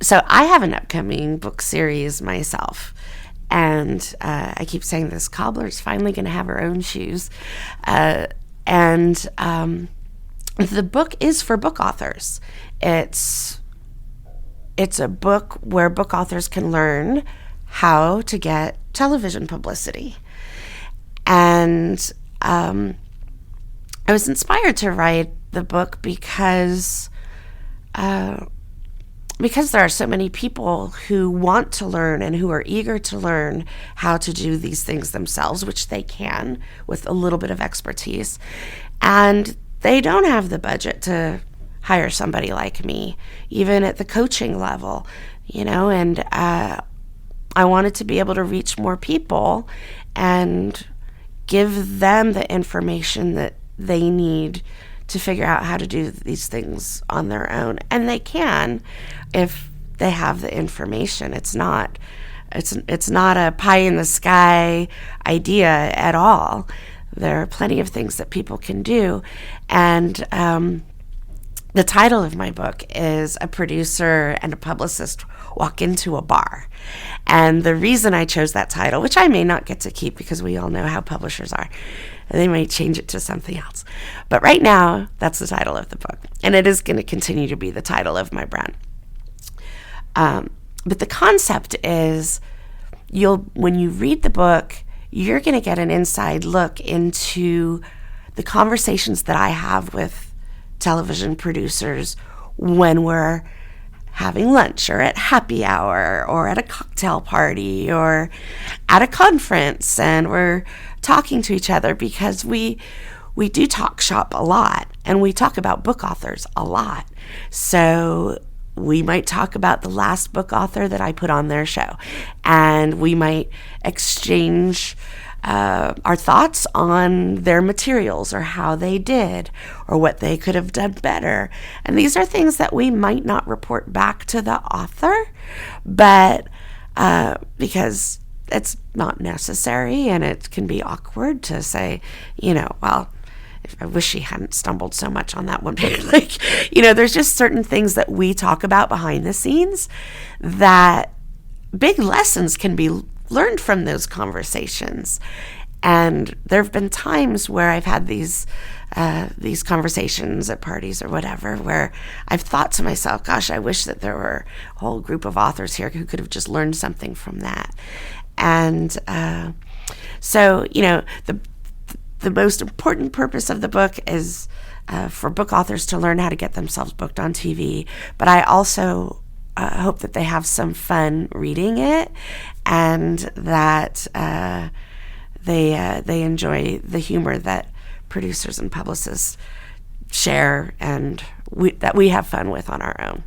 So I have an upcoming book series myself. And I keep saying this, cobbler's finally going to have her own shoes. And the book is for book authors. It's a book where book authors can learn how to get television publicity. And I was inspired to write the book because there are so many people who want to learn and who are eager to learn how to do these things themselves, which they can with a little bit of expertise. And they don't have the budget to hire somebody like me, even at the coaching level, and I wanted to be able to reach more people and give them the information that they need to figure out how to do these things on their own. And they can if they have the information. It's not a pie in the sky idea at all. There are plenty of things that people can do. And the title of my book is A Producer and a Publicist Walk into a Bar. And the reason I chose that title, which I may not get to keep because we all know how publishers are, they might change it to something else. But right now, that's the title of the book. And it is going to continue to be the title of my brand. But the concept is, when you read the book, you're going to get an inside look into the conversations that I have with television producers when we're having lunch or at happy hour or at a cocktail party or at a conference, and we're talking to each other because we do talk shop a lot and we talk about book authors a lot. So we might talk about the last book author that I put on their show, and we might exchange our thoughts on their materials or how they did or what they could have done better. And these are things that we might not report back to the author, but because it's not necessary and it can be awkward to say, well, I wish she hadn't stumbled so much on that one page. There's just certain things that we talk about behind the scenes that big lessons can be learned from those conversations. And there have been times where I've had these conversations at parties or whatever, where I've thought to myself, gosh, I wish that there were a whole group of authors here who could have just learned something from that. And so, the most important purpose of the book is for book authors to learn how to get themselves booked on TV. But I also hope that they have some fun reading it, and that they enjoy the humor that producers and publicists share, and that we have fun with on our own.